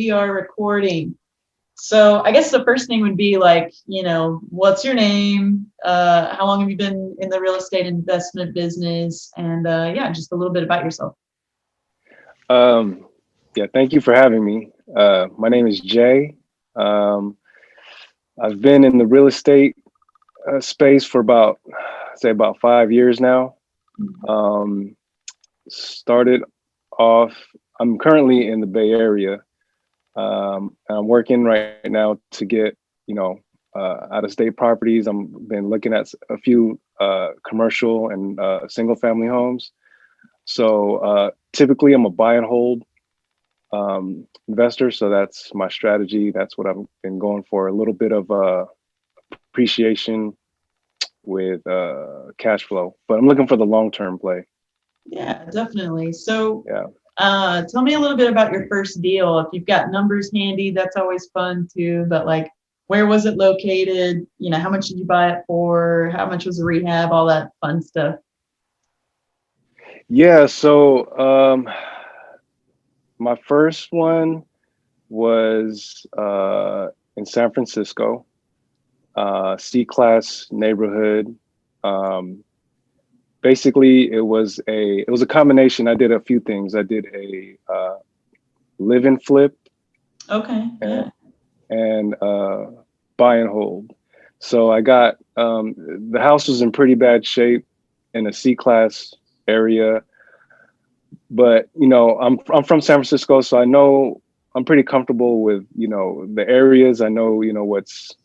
we are recording. So I guess the first thing would be like, what's your name? How long have you been in the real estate investment business? And yeah, just a little bit about yourself. Um, yeah, thank you for having me. My name is Jay. Um, I've been in the real estate space for about 5 years now. Um, Started off, I'm currently in the Bay Area. And I'm working right now to get, out of state properties. I've been looking at a few commercial and single family homes. So typically I'm a buy and hold investor. So that's my strategy. That's what I've been going for. A little bit of appreciation with cash flow, but I'm looking for the long term play. Yeah, definitely. So Yeah. tell me a little bit about your first deal. If you've got numbers handy, that's always fun too. But like, where was it located? How much did you buy it for? How much was the rehab? All that fun stuff. Yeah. So my first one was in San Francisco, C-class neighborhood. Um, Basically, it was a combination. I did a few things. I did a live and flip Okay. and, Yeah. and buy and hold. So I got the house was in pretty bad shape in a C-class area, but I'm from San Francisco, so I know I'm pretty comfortable with the areas. I know what's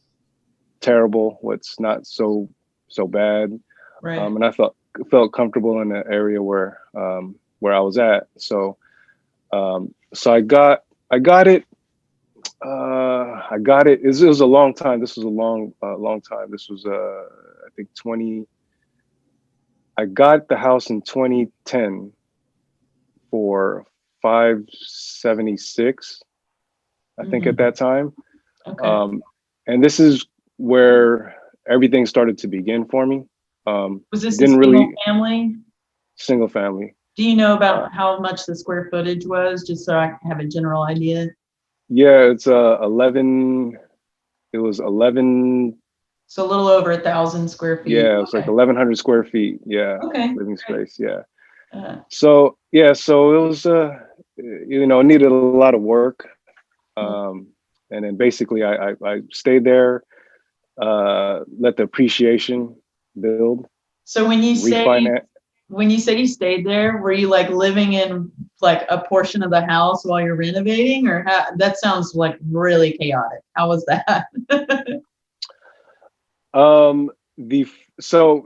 terrible, what's not so bad, Right. and I felt comfortable in the area where I was at. So I got it. I got it. It was a long time. This was a long time. This was I think 20. I got the house in 2010 for 576, I think at Hmm. that time. Okay. Um, and this is where everything started to begin for me. Was this a Didn't single really family? single family. Do you know Uh, about how much the square footage was, just so I can have a general idea? yeah, it's 11. It was 11. So a little over 1,000 square feet. Yeah, it was like Okay. 1100 square feet. Yeah, Okay. living Great. space. Yeah. Uh, So yeah, so it was needed a lot of work. Um, and then basically I stayed there, let the appreciation build, so refinance. when you say you stayed there, were you like living in like a portion of the house while you're renovating, or that sounds like really chaotic. How was that? The so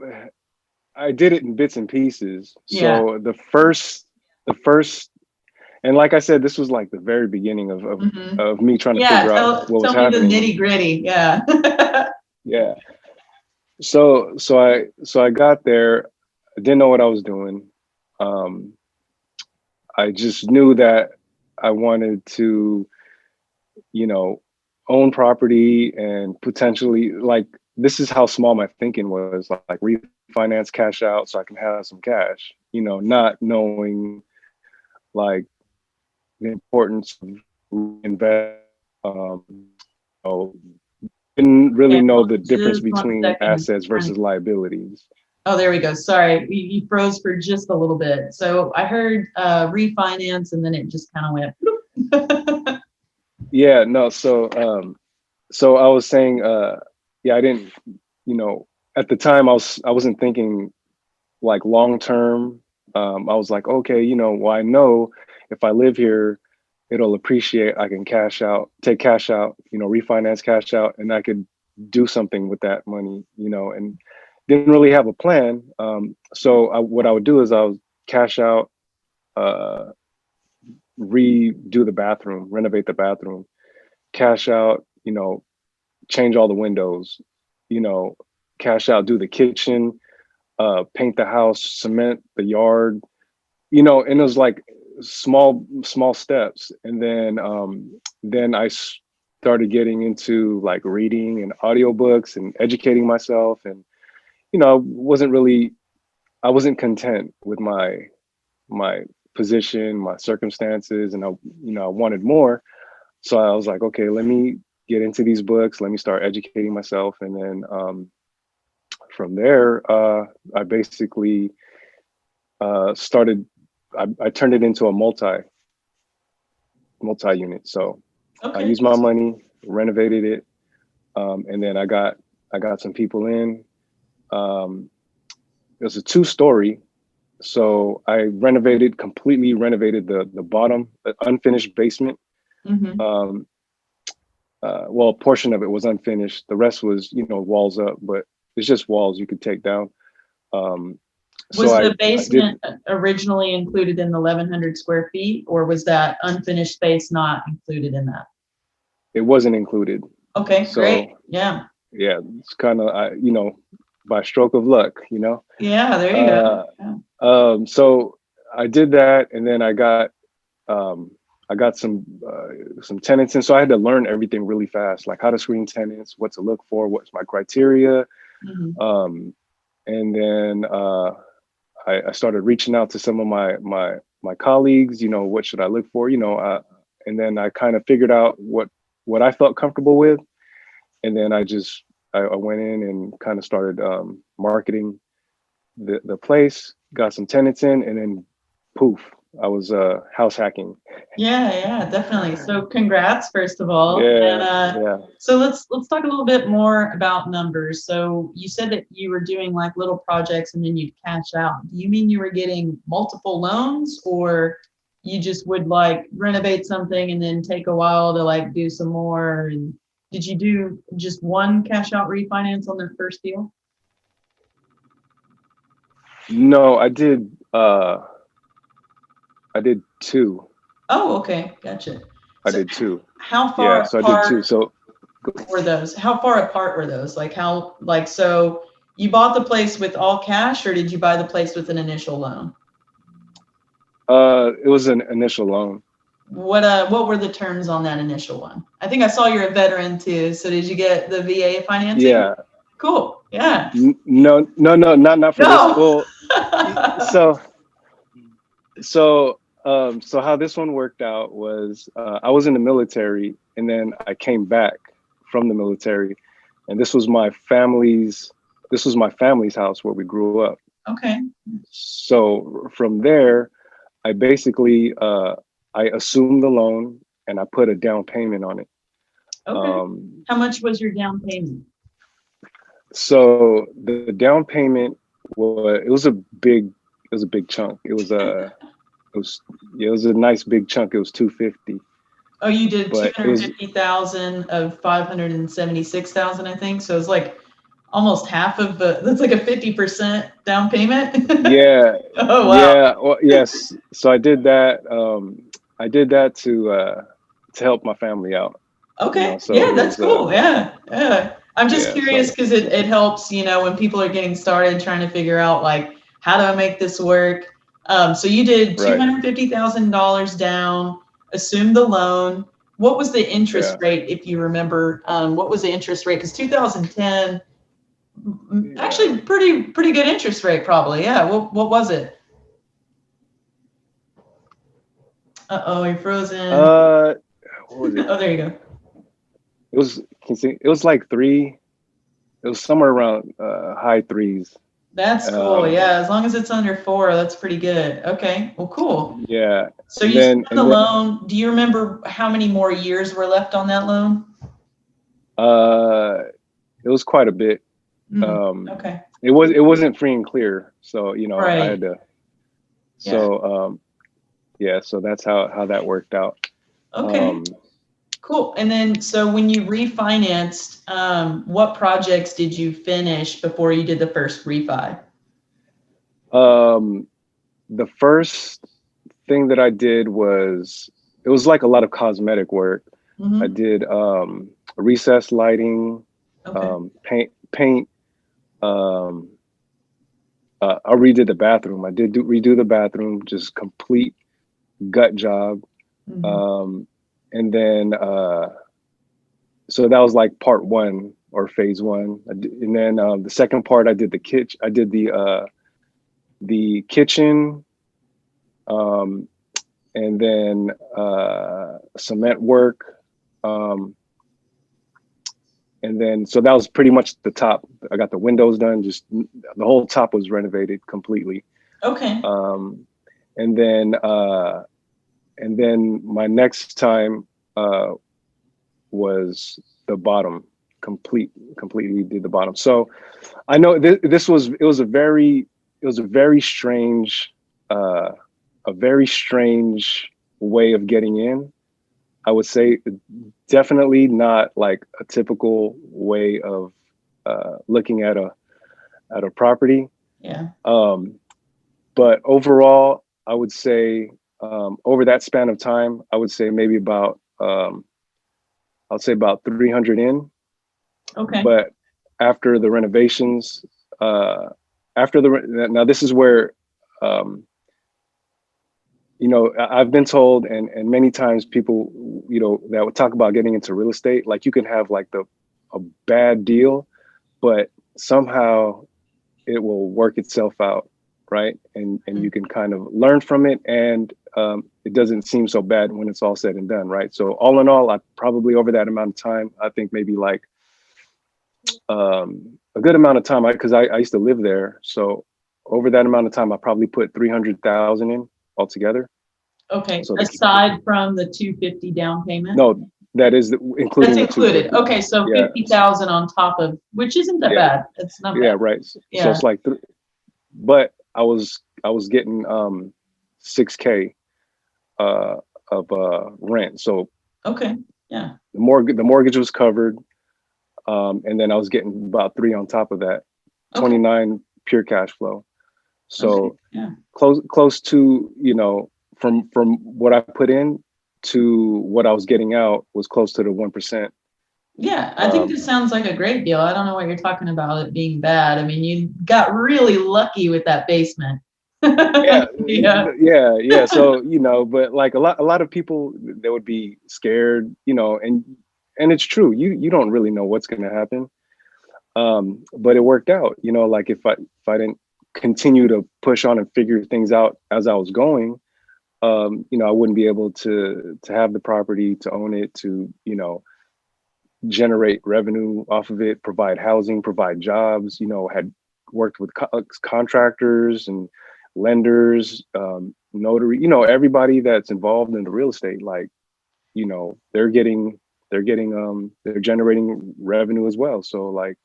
I did it in bits and pieces. Yeah. So the first, and like I said, this was like the very beginning Hmm. of me trying to Yeah. figure out what was Tell me the happening. nitty gritty. Yeah. Yeah. So I got there. I didn't know what I was doing. Um, I just knew that I wanted to, you know, own property and potentially, like, this is how small my thinking was, like refinance cash out so I can have some cash, not knowing like the importance of reinvest. Didn't really Okay, know hold the on difference just 1 between second. assets versus liabilities. Oh, there we go. Sorry, you froze for just a little bit. So I heard refinance, and then it just kind of went. Bloop. Yeah, no, so I was saying, yeah, I didn't, at the time I wasn't thinking like long term. I was like, okay, well, I know if I live here, it'll appreciate. I can take cash out, refinance cash out, and I could do something with that money, and didn't really have a plan. So what I would do is I would cash out, uh, redo the bathroom, renovate the bathroom, cash out, change all the windows, you know, cash out, do the kitchen, paint the house, cement the yard, and it was like small steps. And then I started getting into like reading and audiobooks and educating myself. And, I wasn't content with my position, my circumstances, and I wanted more. So I was like, okay, let me get into these books. Let me start educating myself. And then from there, I basically started, I turned it into a multi-unit. So I Okay. used my money, renovated it. And then I got some people in. It was a 2-story. So I completely renovated the bottom, the unfinished basement. Hmm. Um, well, a portion of it was unfinished. The rest was, walls up, but it's just walls you could take down. Um, so Was the I did, basement originally included in the 1,100 square feet, or was that unfinished space not included in that? it wasn't included. Okay, great. So Yeah. yeah, it's kind of, by stroke of luck, Yeah, there you go. uh, Yeah. so I did that, and then um, I got some tenants in. So I had to learn everything really fast, like how to screen tenants, what to look for, what's my criteria. Hmm. Um, and then I started reaching out to some of my colleagues. What should I look for? And then I kind of figured out what I felt comfortable with, and then I went in and kind of started marketing the place, got some tenants in, and then poof, I was house hacking. Yeah, yeah, definitely. So congrats, first of all. And Yeah, yeah. so let's talk a little bit more about numbers. So you said that you were doing like little projects and then you'd cash out. Do you mean you were getting multiple loans, or you just would like renovate something and then take a while to like do some more? And did you do just one cash out refinance on the first deal? No, I did two. Oh, okay, gotcha. I So did two. how Yeah, far so I did two. apart So were those? How far apart were those? Like how, like, so you bought the place with all cash, or did you buy the place with an initial loan? it was an initial loan. What were the terms on that initial one? I think I saw you're a veteran too. So did you get the VA financing? Yeah. Cool. Yeah. No, no, no, not for this. No. Well, so so how this one worked out was I was in the military, and then I came back from the military, and this was my family's house where we grew up. Okay. So from there, I basically I assumed the loan and I put a down payment on it. Okay. Um, How much was your down payment? so the down payment was a big chunk. It was yeah, it was a nice big chunk. It was 250, Oh, you did but it was 250,000 of 576,000, I think. So it's like almost half of the, that's like a 50% down payment. yeah, Oh, wow. yeah, well, yes. So I did that. I did that to help my family out. Okay. So Yeah, it that's was cool. Yeah. Yeah. I'm just yeah. curious because it helps, when people are getting started trying to figure out like, how do I make this work? So you did Right. $250,000 down, assumed the loan. What was the interest Yeah. rate, if you remember? What was the interest rate? Because 2010, Yeah. actually pretty good interest rate, probably. Yeah. What was it? Uh-oh, you're frozen. Uh, what was it? Oh, there you go. It was. Can you see? It was like three. It was somewhere around high threes. That's cool. Um, Yeah, as long as it's under 4, that's pretty good. Okay, well, cool. yeah, So and you then spent the and then loan. Do you remember how many more years were left on that loan? uh, it was quite a bit. Mm, Um, okay. it wasn't free and clear, so I had Right. to. Yeah. So yeah, so that's how that worked out. Okay. Um, Cool. And then, so when you refinanced, what projects did you finish before you did the first refi? um, the first thing that I did was it was like a lot of cosmetic work. I Mm-hmm. did recessed lighting, Okay. paint. Um, I redid the bathroom. I did redo the bathroom, just complete gut job. Mm-hmm. Um, and then so that was like part one or phase one. And then the second part, I did the kitchen. I did the kitchen, um, and then cement work. Um, and then, so that was pretty much the top. I got the windows done, just the whole top was renovated completely. Okay. Um, and then, my next time, was the bottom, completely did the bottom. So I know it was a very strange, uh, a very strange way of getting in. I would say definitely not like a typical way of looking at a property. Yeah. But overall, I would say over that span of time, I would say maybe about I'll say about 300 in. Okay. But after the renovations, now this is where um, I've been told, and many times people, that would talk about getting into real estate, like you can have like a bad deal, but somehow it will work itself out, right? And you can kind of learn from it, and it doesn't seem so bad when it's all said and done, right? So all in all, I probably over that amount of time, I think maybe like a good amount of time, because I used to live there, so over that amount of time, I probably put 300,000 in altogether. Okay. So Aside from the 250 down payment? no, that is including That's the included. 250. Okay, so Yeah. 50,000 on top of, which isn't that Yeah. bad. It's not Yeah, bad. right. So Yeah. it's like, but I was getting 6K of rent. So Okay. Yeah. the mortgage was covered, and then I was getting about 3 on top of that, Okay. 29 pure cash flow. So Okay. Yeah. close to, from what I put in to what I was getting out was close to the 1%. Yeah, I think this sounds like a great deal. I don't know what you're talking about it being bad. I mean, you got really lucky with that basement. Yeah, Yeah. yeah. So, but like a lot of people, they would be scared, and it's true. You don't really know what's going to happen. But it worked out, like if I didn't continue to push on and figure things out as I was going, I wouldn't be able to have the property, to own it, to, generate revenue off of it, provide housing, provide jobs, had worked with contractors and lenders, notary, everybody that's involved in the real estate, like, they're generating revenue as well. So like,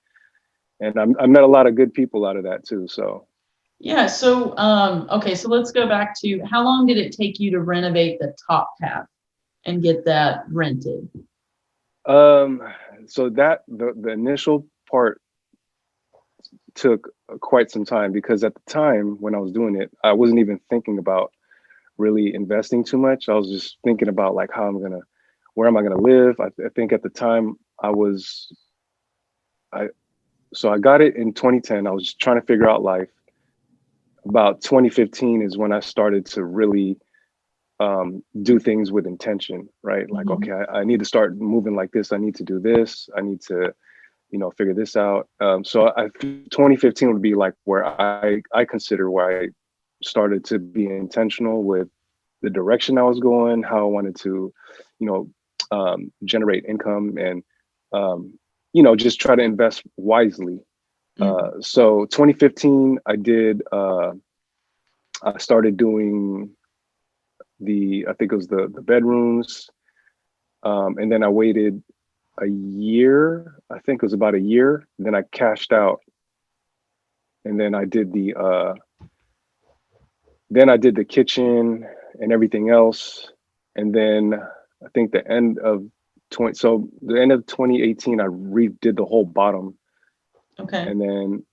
and I met a lot of good people out of that too. So Yeah. So, okay. So let's go back to how long did it take you to renovate the top half and get that rented? so that the initial part took quite some time, because at the time when I was doing it, I wasn't even thinking about really investing too much. I was just thinking about like where am I gonna live? I think at the time I so I got it in 2010. I was just trying to figure out life. About 2015 is when I started to really do things with intention, right? Like, Mhm. okay, I need to start moving like this. I need to do this. I need to, figure this out. So 2015 would be like where I consider where I started to be intentional with the direction I was going, how I wanted to, generate income, and, just try to invest wisely. Mhm. So 2015, I started doing I think it was the bedrooms. And then I waited a year. I think it was about a year. Then I cashed out, and then I did the kitchen and everything else. And then I think the end of 2018, I redid the whole bottom. Okay. And then,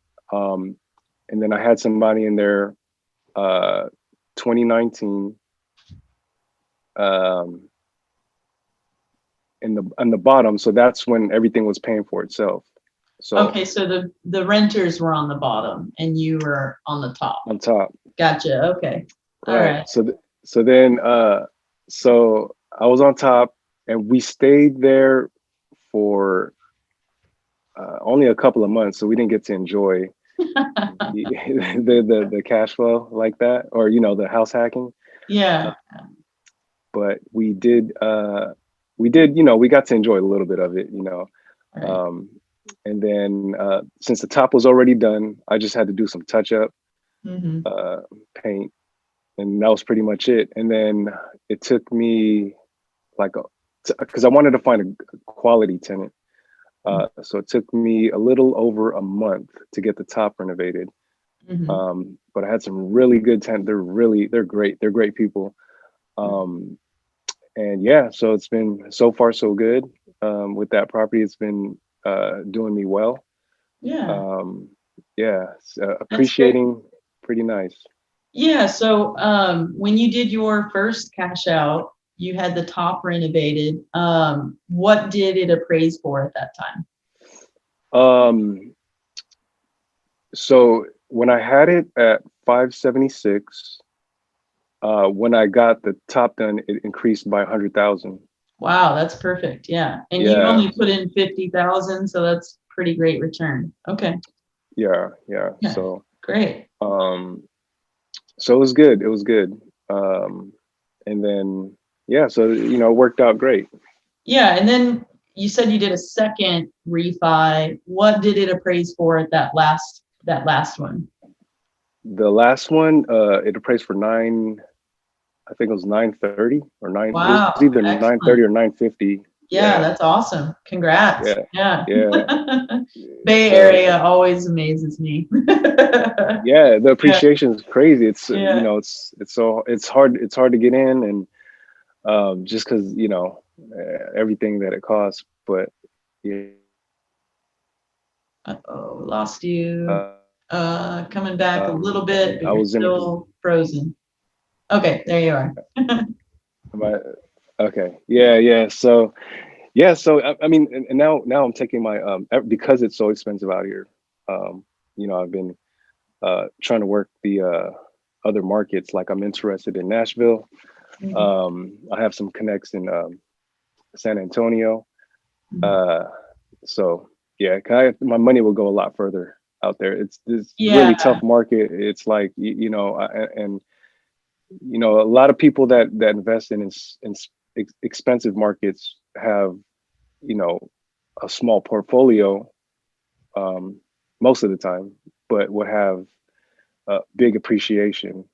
I had some money in there, 2019, um, in the bottom. So that's when everything was paying for itself. So Okay. So the renters were on the bottom and you were on the top. on top, Gotcha. Okay. All right? right. So then, so I was on top, and we stayed there for only a couple of months, so we didn't get to enjoy the cash flow like that, or the house hacking. Yeah. But we did we did, you know, we got to enjoy a little bit of it, you know. Right. Um, and then since the top was already done, I just had to do some touch up, Hmm. uh, paint, and that was pretty much it. And then it took me like, because I wanted to find a quality tenant. So it took me a little over a month to get the top renovated. Hmm. But I had some really good tenants. They're great. They're great people. Um, and yeah, so it's been so far so good with that property. It's been doing me well. Yeah, Um, yeah, it's, that's great. appreciating, pretty nice. Yeah, so when you did your first cash out, you had the top renovated. What did it appraise for at that time? Um, so when I had it at 576, when I got the top done, it increased by 100,000. Wow, that's perfect. Yeah. And you Yeah, only put in 50,000, so that's pretty great return. Okay. yeah, yeah. Yeah. Great. Um, so it was good. It was good. Um, and then yeah, so you know, it worked out great. Yeah, and then you said you did a second refi. What did it appraise for at that last one? The last one, it appraised for nine. I think it was 930 or nine. It was Wow, either 930 excellent. or 950. Yeah, Yeah, that's awesome. Congrats. yeah, Yeah. yeah. Bay The Area always amazes me. yeah, the Yeah, appreciation is crazy. It's you yeah. know, it's hard to get in, and just because you know everything that it costs. But yeah, Uh-oh, lost you. uh, Coming back a little bit, but I you're was in a still frozen. Okay, there you are. my okay, yeah, yeah. So yeah, so I mean, and now I'm taking my because it's so expensive out here. You know, I've been trying to work the other markets. Like I'm interested in Nashville. Mhm, I have some connects in San Antonio. mhm. Uh, so yeah, my money will go a lot further out there. It's this Yeah, really tough market. It's like you know, and you know, a lot of people that invest in expensive markets have you know a small portfolio um, most of the time, but will have big appreciation.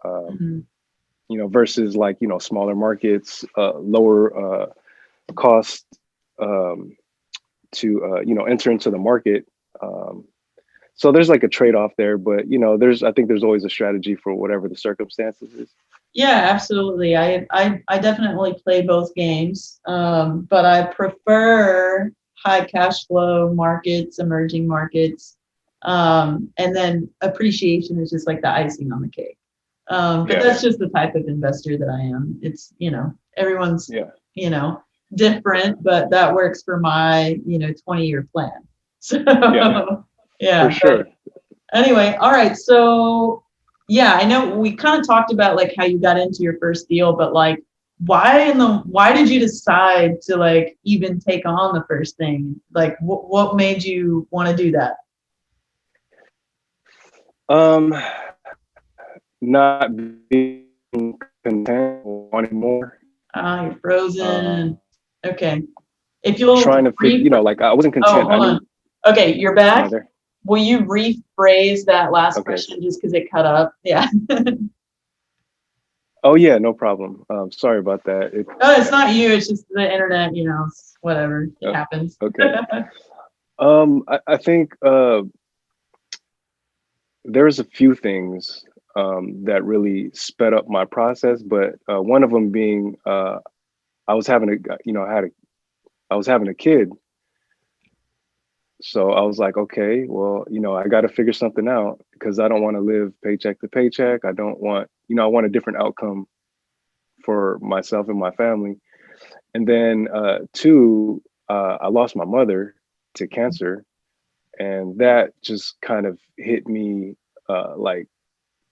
Um, mhm. you know, versus like you know smaller markets, lower cost um, to you know enter into the market. Um, so there's like a trade-off there, but you know, I think there's always a strategy for whatever the circumstances is. Yeah, absolutely. I definitely play both games, but I prefer high cash flow markets, emerging markets, and then appreciation is just like the icing on the cake. But Yeah, that's just the type of investor that I am. It's, everyone's, yeah, you know, yeah, different, but that works for my, 20-year plan. yeah, So, for yeah, but sure. anyway, all right. So, yeah, I know we kind of talked about like how you got into your first deal, but like, why did you decide to like even take on the first thing? Like, what made you want to do that? Um, not being content, wanting more. Ah, you're Uh, frozen. Okay. If you'll trying to figure, you know, like I wasn't oh, content. I hold on. knew. Okay, you're Am I back. there? Will you rephrase that last Okay. question just because it cut up? Yeah. Oh yeah, no problem. Sorry about that. No, it's Yeah. not you. It's just the internet, it's whatever. It happens. Okay. I think there's a few things that really sped up my process, but one of them being I was having a you know I was having a kid, so I was like, okay, well, you know, I got to figure something out because I don't want to live paycheck to paycheck. I don't want, you know, I want a different outcome for myself and my family. And then two, I lost my mother to cancer, and that just kind of hit me like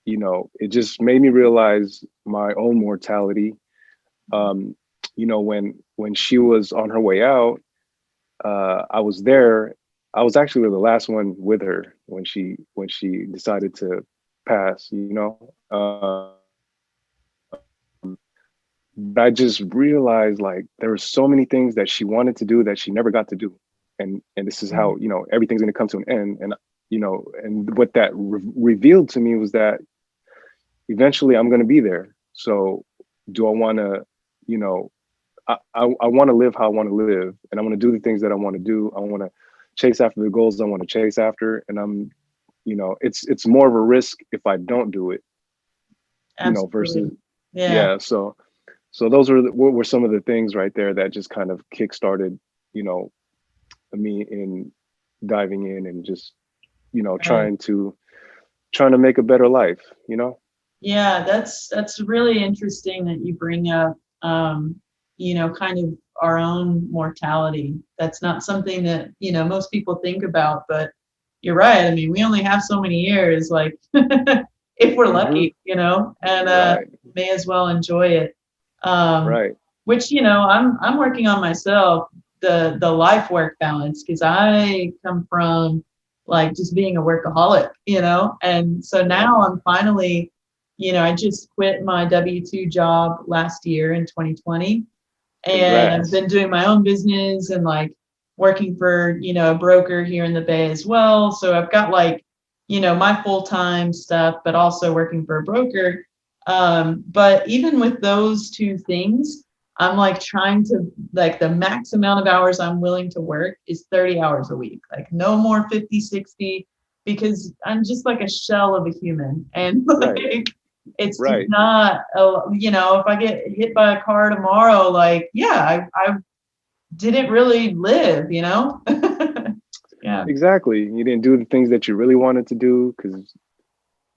you know, it just made me realize my own mortality. Um, you know, when she was on her way out, I was there. I was actually the last one with her when she decided to pass. You know, but I just realized like there were so many things that she wanted to do that she never got to do. And this is how, everything's going to come to an end. And, and what that revealed to me was that eventually I'm going to be there. So do I want to, you know, I want to live how I want to live, and I want to do the things that I want to do. I want to chase after the goals I want to chase after. And it's more of a risk if I don't do it, Absolutely. versus, Yeah. yeah. So those were some of the things right there that just kind of kickstarted, you know, me in diving in and just, Right. trying to make a better life. Yeah, that's really interesting that you bring up, kind of our own mortality. That's not something that, most people think about, but you're right. I mean, we only have so many years, like if we're Hmm. lucky, and Right. may as well enjoy it. Um, Right. which, I'm working on myself, the life work balance, because I come from like just being a workaholic, and so Yeah. now I'm finally, I just quit my W-2 job last year in 2020, and I've Congrats. been doing my own business and like working for, a broker here in the Bay as well. So I've got like, my full-time stuff, but also working for a broker. But even with those two things, I'm like trying to, like, the max amount of hours I'm willing to work is 30 hours a week, like no more 50, 60, because I'm just like a shell of a human. And Right. like, it's just Right. not, if I get hit by a car tomorrow, like, yeah, I didn't really live, Yeah. Exactly. You didn't do the things that you really wanted to do because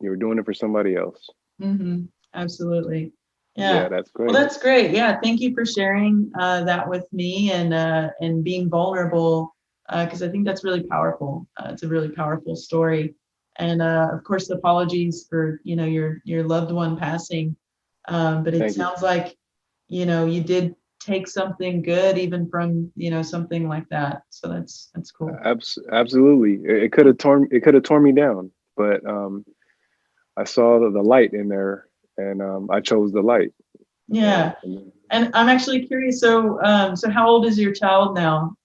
you were doing it for somebody else. Hmm. Absolutely. Yeah, Yeah. that's Well, great. that's great. Yeah. Thank you for sharing that with me, and being vulnerable, because I think that's really powerful. It's a really powerful story. And of course, apologies for, your loved one passing. But it Thank you. sounds like, you did take something good even from, something like that. So that's cool. Absolutely. It could have torn me down, but I saw the light in there, and I chose the light. And, Yeah. and And I'm actually curious. So how old is your child now?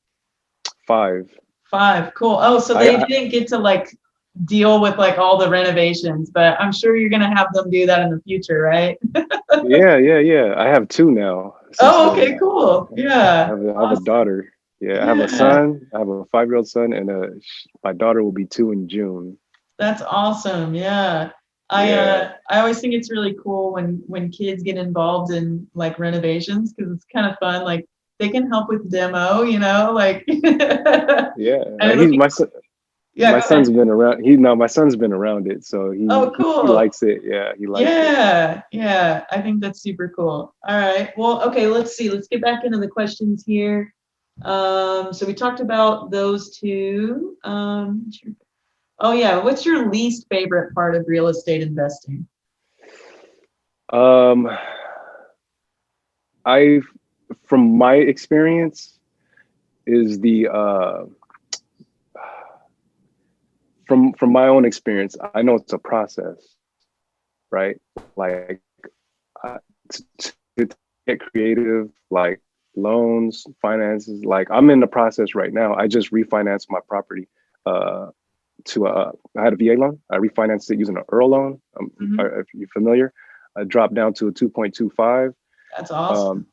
5. 5. Cool. Oh, so they I didn't get to like deal with like all the renovations, but I'm sure you're gonna have them do that in the future, right? Yeah, yeah, yeah. I have 2 now since Oh, then. okay, cool. I Yeah. have a Awesome. daughter. Yeah, I have a Yeah. son. I have a 5-year-old son, and my daughter will be 2 in June. That's awesome. Yeah. Yeah, I always think it's really cool when kids get involved in like renovations, because it's kind of fun. Like they can help with demo, like and yeah. it'll He's be, my son. yeah, My go ahead. son's been around. My son's been around it, so Oh, he cool. likes it. Yeah, he likes it. Yeah, yeah, I think that's super cool. All right. Well, okay, let's see. Let's get back into the questions here. So we talked about those two. Oh yeah, what's your least favorite part of real estate investing? Um, I, from my experience, is the from my own experience, I know it's a process, right? Like to get creative, like loans, finances. Like I'm in the process right now. I just refinanced my property. Uh, I had a VA loan. I refinanced it using an Earl loan. Hmm. If you're familiar, I dropped down to a 2.25. That's Um, awesome.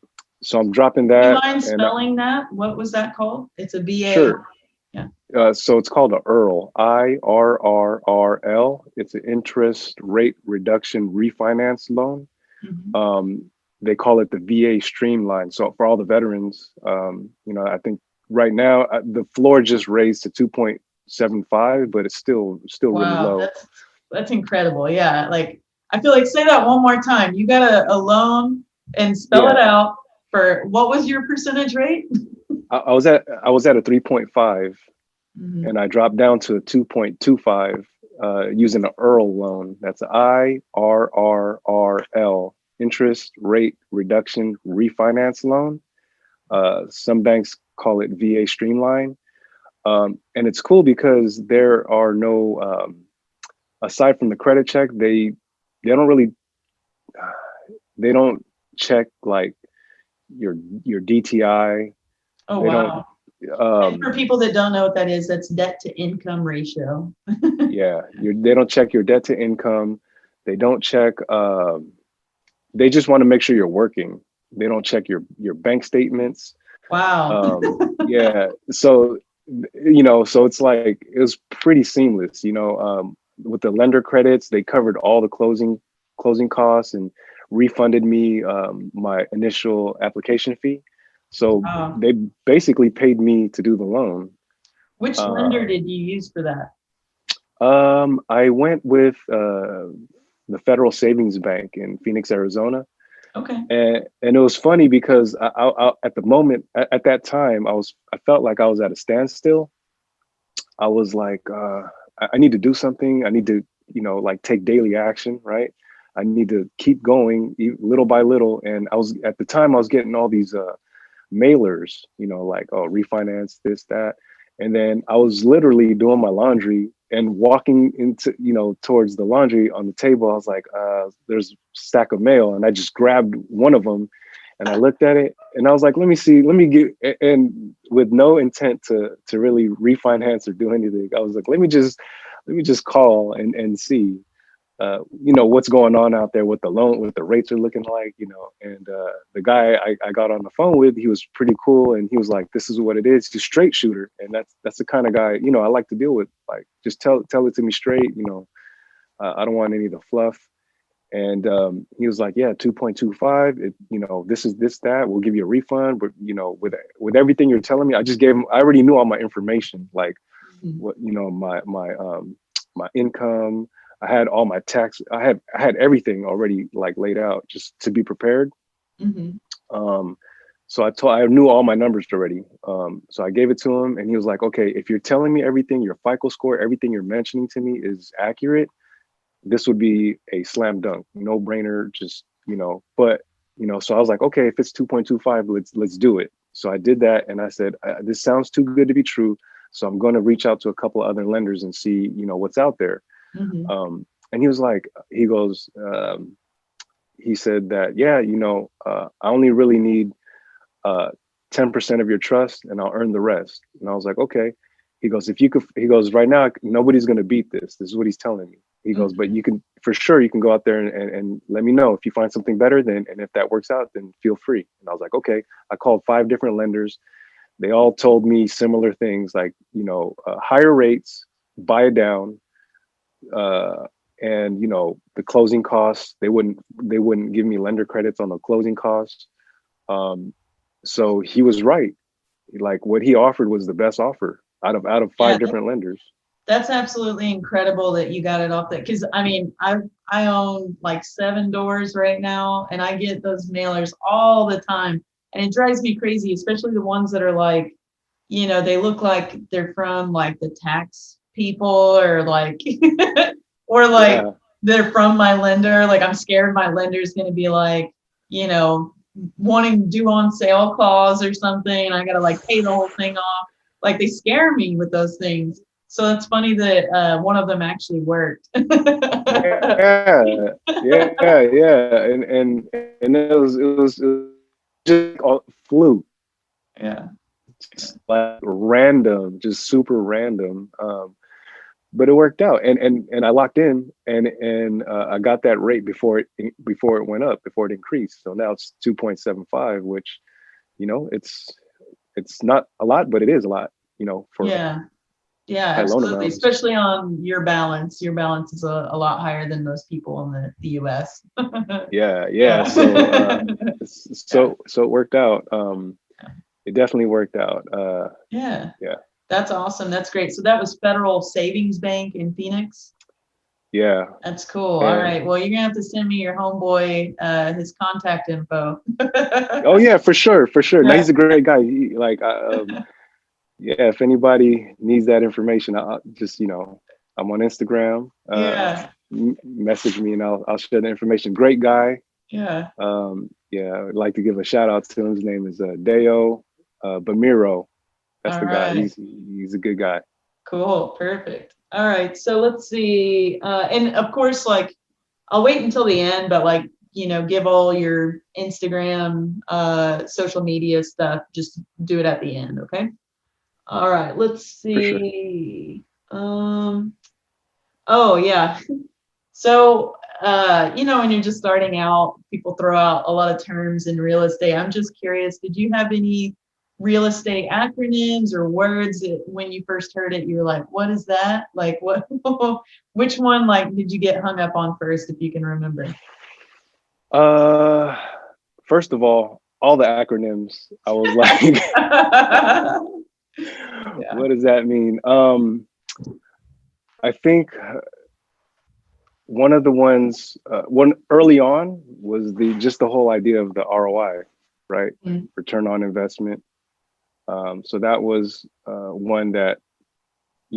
so I'm dropping Do you that, mind and spelling that? What was that called? It's a BA. sure. Yeah. So it's called a IRRL, IRRRL. It's an interest rate reduction refinance loan. Hmm. Um, they call it the VA Streamline. So for all the veterans, I think right now the floor just raised to 2.75, but it's still really Wow, low. that's incredible. Yeah, like I feel like, say that one more time. You got a loan, and spell it Yeah, out, for what was your percentage rate? I was at a 3.5, Mhm. and I dropped down to a 2.25 using an IRRL loan. That's IRRRL, interest rate reduction refinance loan. Some banks call it VA Streamline. And it's cool because there are no, aside from the credit check, they don't really, they don't check like your DTI. Oh, They don't. wow. And for people that don't know what that is, that's debt to income ratio. Yeah, they don't check your debt to income. They don't check. They just want to make sure you're working. They don't check your bank statements. Wow. Yeah, so so it's like it was pretty seamless. With the lender credits, they covered all the closing costs and refunded me my initial application fee. So Wow. they basically paid me to do the loan. Which Uh, lender did you use for that? I went with the Federal Savings Bank in Phoenix, Arizona. Okay. And it was funny because at the moment at that time I felt like I was at a standstill. I was like I need to do something. I need to like take daily action, right? I need to keep going little by little. And I was at the time I was getting all these mailers, like, oh, refinance this, that. And then I was literally doing my laundry and walking into, towards the laundry on the table. I was like, there's a stack of mail. And I just grabbed one of them and I looked at it and I was like, let me see, let me get, and with no intent to really refinance or do anything, I was like, let me just call and see what's going on out there with the loan, what the rates are looking like, and the guy I got on the phone with, he was pretty cool. And he was like, this is what it is. He's a straight shooter. And that's the kind of guy, I like to deal with. Like, just tell it to me straight. I don't want any of the fluff. And he was like, yeah, 2.25, this is this, that, we'll give you a refund. But, with everything you're telling me, I just gave him, I already knew all my information, like what, my income. I had all my tax. I had everything already like laid out just to be prepared. Mm-hmm. So I knew all my numbers already. So I gave it to him, and he was like, "Okay, if you're telling me everything, your FICO score, everything you're mentioning to me is accurate, this would be a slam dunk, no brainer. Just But so I was like, okay, if it's 2.25, let's do it. So I did that, and I said, this sounds too good to be true. So I'm going to reach out to a couple of other lenders and see what's out there. Mm-hmm. And he was like, he said that, yeah, I only really need 10% of your trust and I'll earn the rest. And I was like, okay. He goes, if you could, he goes, right now, nobody's going to beat this. This is what he's telling me. He goes, but you can, for sure, you can go out there and let me know if you find something better, and if that works out, then feel free. And I was like, okay. I called 5 different lenders. They all told me similar things, like, higher rates, buy it down, and the closing costs, they wouldn't give me lender credits on the closing costs. So he was right. Like, what he offered was the best offer out of 5 Yeah, different lenders. that's absolutely incredible that you got it off that. Because I mean, I own like 7 doors right now, and I get those mailers all the time, and it drives me crazy, especially the ones that are like, they look like they're from like the tax people, or like, or like Yeah, they're from my lender. Like, I'm scared my lender's going to be like, you know, wanting due on sale clause or something, and I got to like pay the whole thing off. Like, they scare me with those things. So it's funny that one of them actually worked. yeah, yeah. And it was just all fluke. Yeah. Just like random, just super random. But it worked out, and I locked in, and I got that rate before it went up, before it increased. So now it's 2.75, which it's not a lot, but it is a lot, for Yeah. Yeah, high loan absolutely. amounts. Especially on your balance. Your balance is a lot higher than most people in the US. Yeah. Yeah. So Yeah. so it worked out. It definitely worked out. Yeah. Yeah, That's awesome. That's great. So that was Federal Savings Bank in Phoenix. yeah. That's cool. All And right. Well, you're gonna have to send me your homeboy his contact info. oh yeah, for sure, for sure. No, Yeah. he's a great guy. Yeah, if anybody needs that information, I'll just, I'm on Instagram. Yeah. Message me and I'll share the information. Great guy. Yeah. Yeah, I'd like to give a shout out to him. His name is Deo Bamiro. That's All the guy. right. He's a good guy. Cool. Perfect. All right. So let's see. And of course, like, I'll wait until the end, but like, give all your Instagram, social media stuff, just do it at the end. Okay. All right. Let's For sure. see. Oh yeah. So, when you're just starting out, people throw out a lot of terms in real estate. I'm just curious, did you have any real estate acronyms or words that when you first heard it, you were like, what is that? Like, what, which one, like, did you get hung up on first, if you can remember? Uh, First of all the acronyms, I was like, Yeah. what does that mean? I think one of the ones, one early on was the whole idea of the ROI, right? Mm. Return on investment. So that was one that,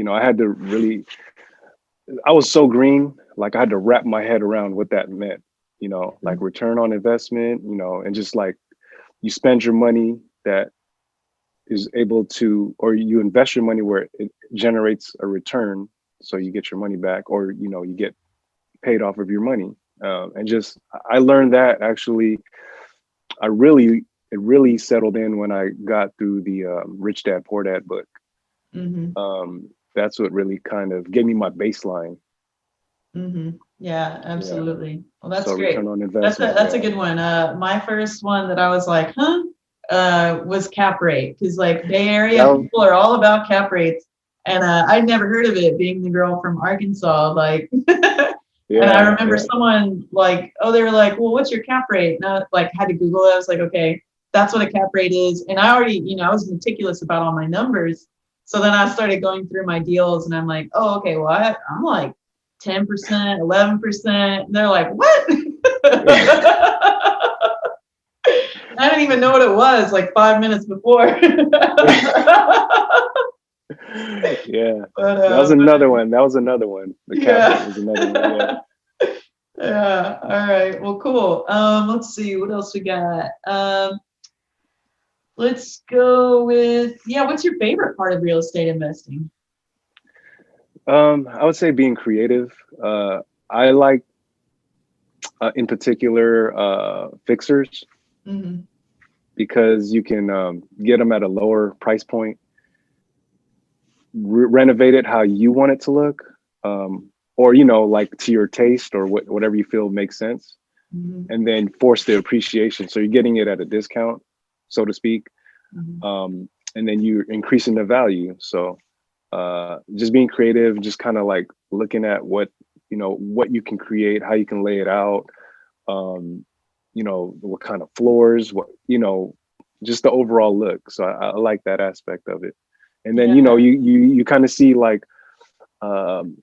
I had to really, I was so green, like I had to wrap my head around what that meant, like return on investment, and just like you spend your money that is able to, or you invest your money where it generates a return. So you get your money back, or, you get paid off of your money. And just, I learned that actually, it really settled in when I got through the Rich Dad Poor Dad book. Mm-hmm. That's what really kind of gave me my baseline. Mm-hmm. Yeah, Yeah. absolutely. Well, that's So great. return on That's a investment. that's a Yeah. good one. My first one that I was like, huh, was cap rate, because like Bay Area That, people are all about cap rates, and I'd never heard of it, being the girl from Arkansas. Like, and I yeah. remember Yeah. someone like, oh, they were like, well, what's your cap rate? And I like had to Google it. I was like, okay, that's what a cap rate is. And I already, I was meticulous about all my numbers. So then I started going through my deals, and I'm like, oh, okay, well, I'm like 10%, 11%. And they're like, what? I didn't even know what it was like 5 minutes before. Yeah. but That was another one. That was another one. The cap rate yeah. was another one. Yeah. Yeah. All right. Well, cool. Let's see what else we got. Let's go with, yeah, what's your favorite part of real estate investing? I would say being creative. I like, in particular, fixers, Mm-hmm. because you can get them at a lower price point, renovate it how you want it to look, or like to your taste, or whatever you feel makes sense, Mm-hmm. and then force the appreciation. So you're getting it at a discount, so to speak, Mm-hmm. and then you're increasing the value. So just being creative, just kind of like looking at what you can create, how you can lay it out, um, what kind of floors, just the overall look. So I like that aspect of it. And then Yeah. you kind of see like um,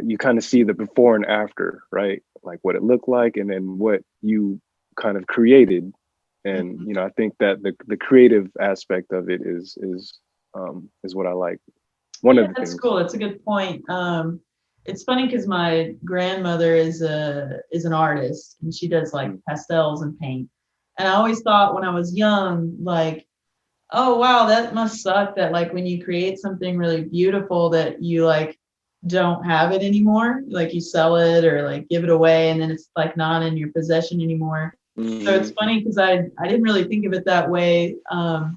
you kind of see the before and after, right? Like what it looked like, and then what you kind of created. And Mhm. I think that the creative aspect of it is what I like. One Yeah, of the that's things. cool. That's a good point. It's funny because my grandmother is an artist, and she does like Mm. pastels and paint. And I always thought when I was young, like, oh wow, that must suck that like when you create something really beautiful that you like don't have it anymore, like you sell it or like give it away, and then it's like not in your possession anymore. So it's Mhm. funny because I didn't really think of it that way. I've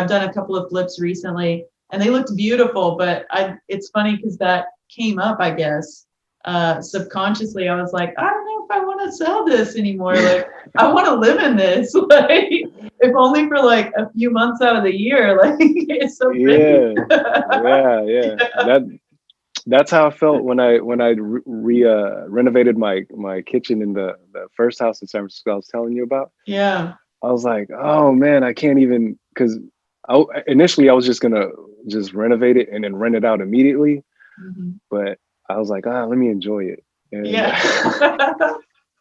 done a couple of flips recently, and they looked beautiful, but it's funny because that came up, I guess, subconsciously. I was like, I don't know if I want to sell this anymore. Like, I want to live in this. Like, if only for like a few months out of the year. Like, it's so pretty. Yeah, yeah. That's how I felt when I renovated my kitchen in the first house in San Francisco I was telling you about. Yeah. I was like, oh man, I can't even, because initially I was just gonna just renovate it and then rent it out immediately, Mhm. but I was like, let me enjoy it. And Yeah.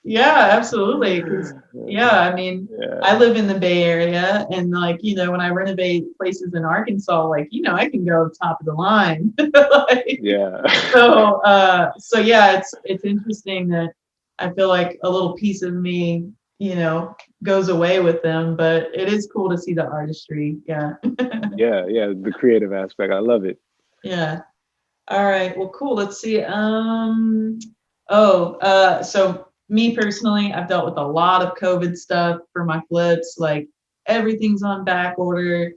Yeah, absolutely. Because, yeah, I mean, yeah, I live in the Bay Area, and like, when I renovate places in Arkansas, like, I can go top of the line. Like, yeah, so yeah, it's interesting that I feel like a little piece of me, goes away with them, but it is cool to see the artistry. Yeah. yeah. The creative aspect, I love it. Yeah. All right. Well, cool. Let's see. So Me personally, I've dealt with a lot of COVID stuff for my flips. Like everything's on back order.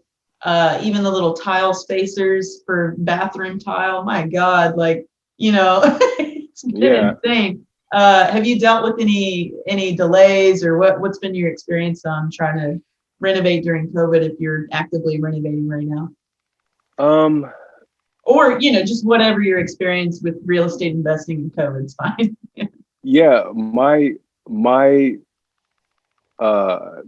Even the little tile spacers for bathroom tile. My God, like, it's been Yeah. insane. Have you dealt with any delays, or what's been your experience on trying to renovate during COVID if you're actively renovating right now? Um, Or, just whatever your experience with real estate investing in COVID is fine. yeah, my uh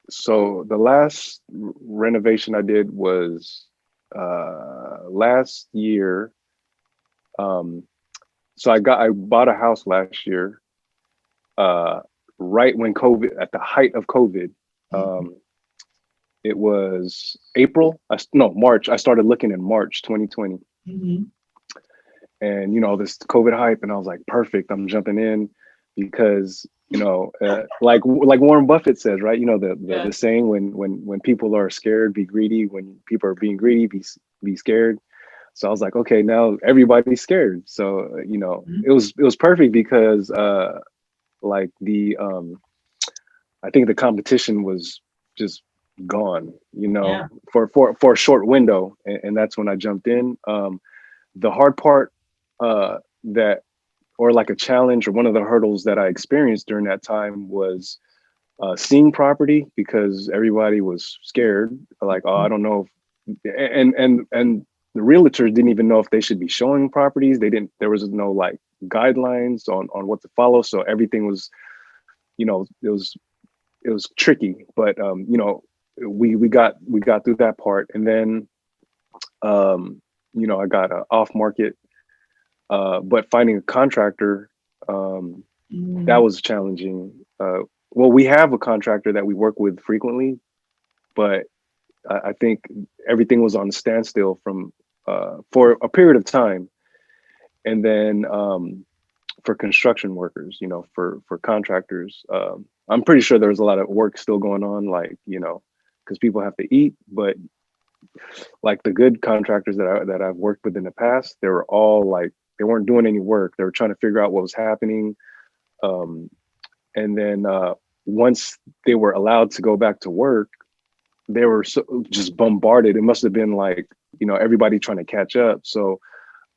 so the last renovation I did was last year. Um, so I bought a house last year, uh, right when COVID, at the height of COVID. Um, it was April. No, March. I started looking in March 2020, Mhm. and this COVID hype, and I was like, perfect. I'm jumping in because like Warren Buffett says, right? The Yeah. saying, when people are scared, be greedy. When people are being greedy, be scared. So I was like, okay, now everybody's scared. So Mhm. it was perfect because like I think the competition was just gone, Yeah. for a short window, and that's when I jumped in. The hard part, that or like a challenge or one of the hurdles that I experienced during that time was seeing property, because everybody was scared. Like, oh, I don't know if, and the realtors didn't even know if they should be showing properties. They didn't. There was no like guidelines on what to follow. So everything was, it was tricky. But we got through that part, and then I got a off market, but finding a contractor, that Mm. was challenging. Well, we have a contractor that we work with frequently, but I think everything was on standstill for a period of time. And then for construction workers, for contractors, I'm pretty sure there was a lot of work still going on, like, because people have to eat. But like the good contractors that I've worked with in the past, they were all like, they weren't doing any work. They were trying to figure out what was happening. Um, and then once they were allowed to go back to work, they were just bombarded. It must have been like, everybody trying to catch up. So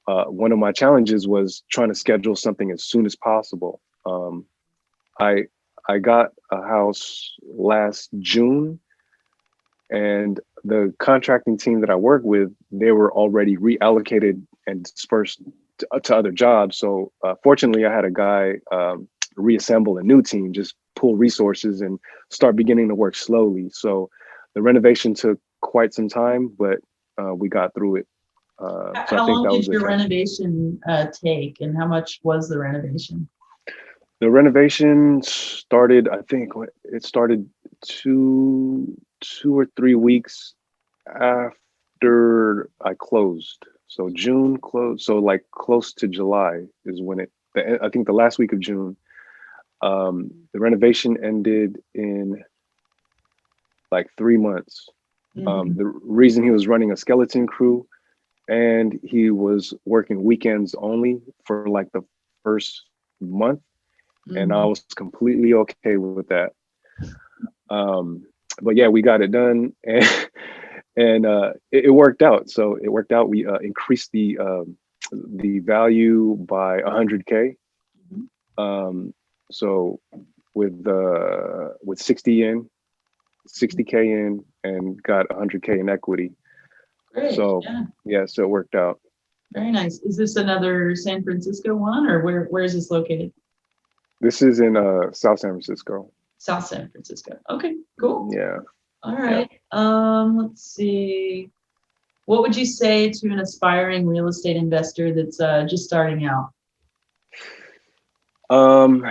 one of my challenges was trying to schedule something as soon as possible. I I got a house last June, and the contracting team that I work with, they were already reallocated and dispersed to other jobs. So fortunately, I had a guy reassemble a new team, just pull resources and start beginning to work slowly. So the renovation took quite some time, but we got through it. So I How think long that did was a your challenge. renovation take, and how much was the renovation? The renovation started, I think it started 2 or 3 weeks after I closed. So June closed. So like close to July is when I think the last week of June. The renovation ended in like 3 months. Hmm. The reason he was running a skeleton crew, and he was working weekends only for like the first month, and I Hmm. was completely okay with that. Um, but yeah, we got it done, and it worked out. So it worked out. We increased the value by 100K. Um, so with 60K in, and got 100K in equity. Great. So Yeah. yeah, so it worked out. Very nice. Is this another San Francisco one, or where is this located? This is in South San Francisco. South San Francisco. Okay, cool. Yeah, All yeah. right. Let's see. What would you say to an aspiring real estate investor that's just starting out? Um,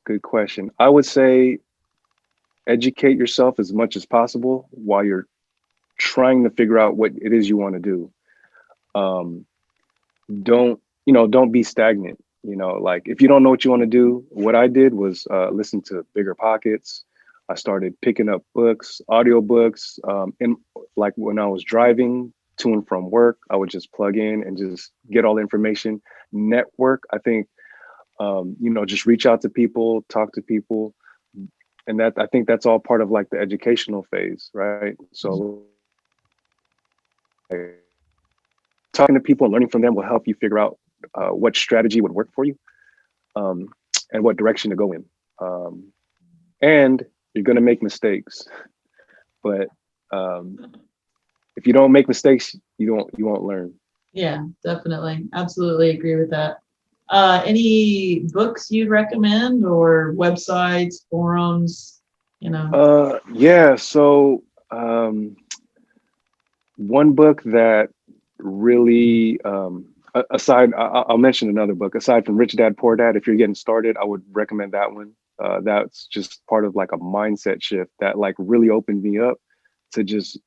Good question. I would say educate yourself as much as possible while you're trying to figure out what it is you want to do. Um, don't be stagnant. Like if you don't know what you want to do, what I did was listen to Bigger Pockets. I started picking up books, audiobooks. And like when I was driving to and from work, I would just plug in and just get all the information. network. I think, just reach out to people, talk to people. And that, I think that's all part of like the educational phase, right? So talking to people and learning from them will help you figure out what strategy would work for you, and what direction to go in. And you're going to make mistakes, but if you don't make mistakes, you won't learn. Yeah, definitely. Absolutely agree with that. Any books you'd recommend or websites, forums, Yeah. So one book that really, I'll mention another book aside from Rich Dad Poor Dad. If you're getting started, I would recommend that one. That's just part of like a mindset shift that like really opened me up to just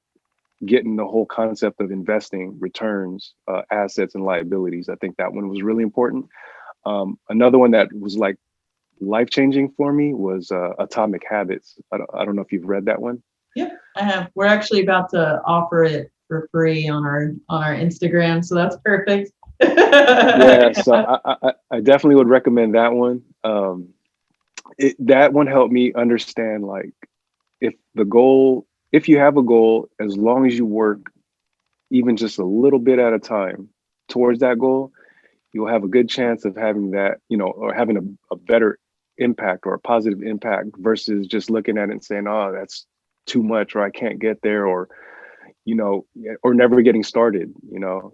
getting the whole concept of investing, returns, assets, and liabilities. I think that one was really important. Another one that was like life-changing for me was Atomic Habits. I don't know if you've read that one. Yep, I have. We're actually about to offer it for free on our Instagram, so that's perfect. Yeah, so I definitely would recommend that one. That one helped me understand like if you have a goal, as long as you work even just a little bit at a time towards that goal, you'll have a good chance of having that, or having a better impact or a positive impact versus just looking at it and saying, oh, that's too much, or I can't get there, or never getting started,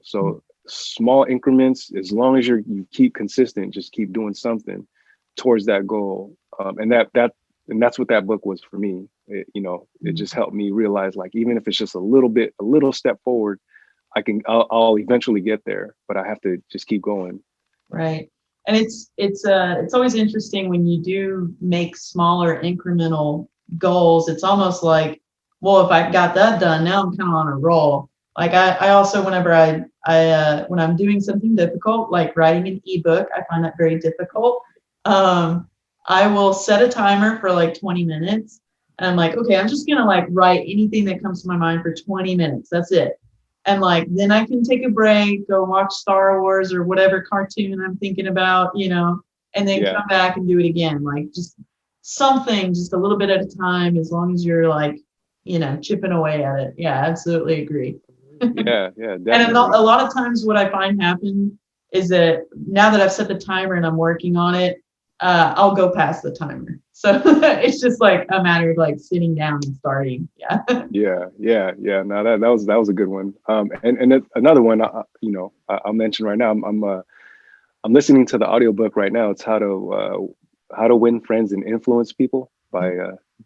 So small increments, as long as you keep consistent, just keep doing something towards that goal. And that's what that book was for me. It just helped me realize, like, even if it's just a little step forward, I'll eventually get there, but I have to just keep going. Right. And it's always interesting when you do make smaller incremental goals. It's almost like, well, if I got that done, now I'm kind of on a roll. Like I also, whenever when I'm doing something difficult, like writing an ebook, I find that very difficult. I will set a timer for like 20 minutes, and I'm like, okay, I'm just gonna like write anything that comes to my mind for 20 minutes. That's it. And like, then I can take a break, go watch Star Wars or whatever cartoon I'm thinking about, and then come back and do it again. Like just something, just a little bit at a time, as long as you're like, chipping away at it. Yeah, absolutely agree. Yeah, definitely. And a lot of times what I find happen is that now that I've set the timer and I'm working on it, I'll go past the timer. So it's just like a matter of like sitting down and starting. Yeah. Yeah. No, that was a good one. And another one, I'll mention right now. I'm listening to the audiobook right now. It's How to Win Friends and Influence People by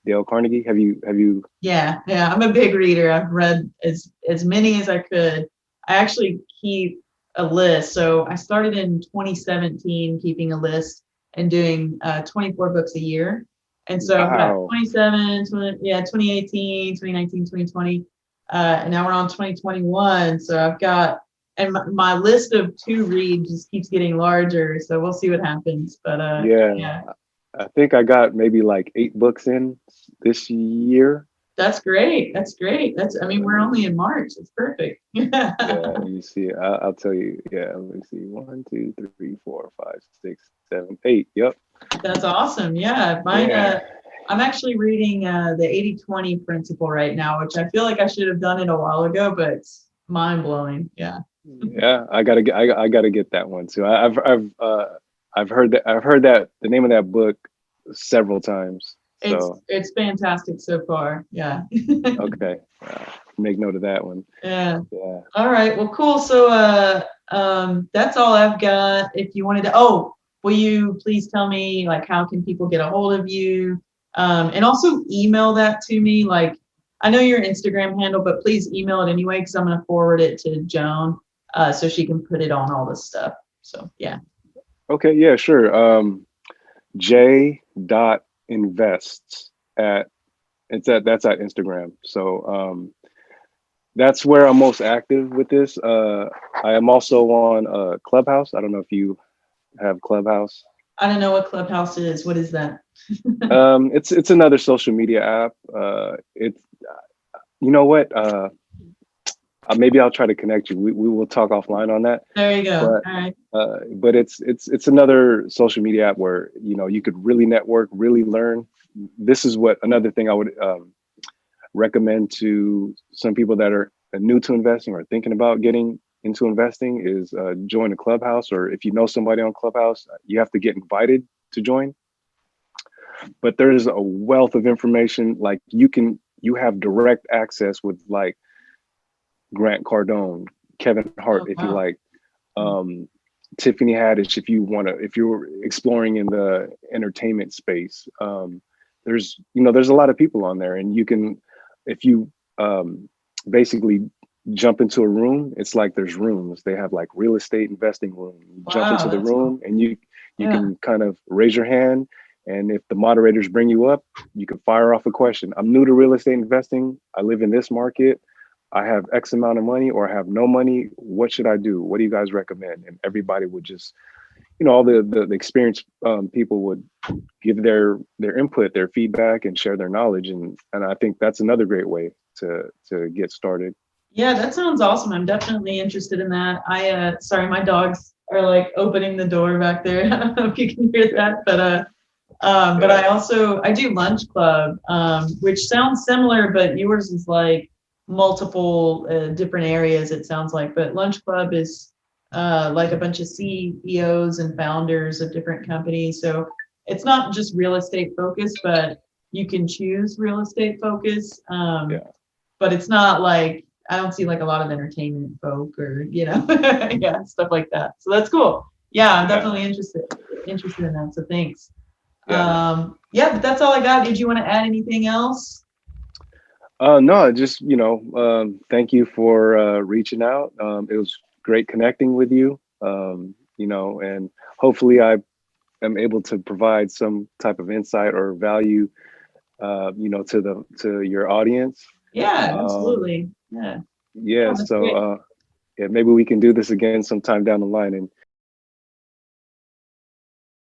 Dale Carnegie. Have you? Yeah. I'm a big reader. I've read as many as I could. I actually keep a list. So I started in 2017 keeping a list and doing 24 books a year. And so I've got 2018, 2019, 2020, and now we're on 2021. So I've got, and my list of to read just keeps getting larger. So we'll see what happens. But yeah. I think I got maybe like 8 books in this year. That's great. We're only in March. It's perfect. Yeah, you see, I'll tell you. Yeah, let me see. 1, 2, 3, 4, 5, 6, 7, 8. Yep. That's awesome. Yeah. Mine, I'm actually reading the 80-20 principle right now, which I feel like I should have done it a while ago, but it's mind blowing. Yeah. Yeah, I gotta get that one too. I've heard that the name of that book several times. So it's fantastic so far. Yeah. Okay. Make note of that one. Yeah. All right. Well, cool. So that's all I've got. If you wanted to, will you please tell me like how can people get a hold of you? And also email that to me. Like I know your Instagram handle, but please email it anyway because I'm going to forward it to Joan so she can put it on all this stuff. So yeah. Okay. Yeah. Sure. J.invests that's at Instagram. So that's where I'm most active with this. I am also on Clubhouse. I don't know if you have Clubhouse. I don't know what Clubhouse is. What is that? It's another social media app. It's you know what? maybe I'll try to connect you. We will talk offline on that. There you go. But All right. but it's another social media app where you could really network, really learn. This is what another thing I would recommend to some people that are new to investing or thinking about getting into investing is join a clubhouse, or if you know somebody on Clubhouse, you have to get invited to join. But there's a wealth of information. Like you have direct access with like Grant Cardone, Kevin Hart, Oh, if you wow. like, Tiffany Haddish, if you're exploring in the entertainment space. There's a lot of people on there, and you can, if you basically jump into a room, it's like there's rooms. They have like real estate investing room. You jump Wow, into the that's cool. room, and you Yeah. can kind of raise your hand, and if the moderators bring you up, you can fire off a question. I'm new to real estate investing. I live in this market. I have X amount of money or I have no money. What should I do? What do you guys recommend? And everybody would just, all the experienced people would give their input, their feedback, and share their knowledge. And I think that's another great way to get started. Yeah, that sounds awesome. I'm definitely interested in that. Sorry, my dogs are like opening the door back there. I don't know if you can hear that, but I do lunch club, which sounds similar, but yours is like multiple different areas, it sounds like. But lunch club is like a bunch of CEOs and founders of different companies. So it's not just real estate focused, but you can choose real estate focus. But it's not like I don't see like a lot of entertainment folk or yeah, stuff like that. So that's cool. Yeah, I'm definitely interested in that. So thanks. Yeah, but that's all I got. Did you want to add anything else? No, just thank you for reaching out. It was great connecting with you. And hopefully I am able to provide some type of insight or value, to your audience. Yeah, absolutely. Yeah. Yeah. Oh, that's great. So maybe we can do this again sometime down the line, and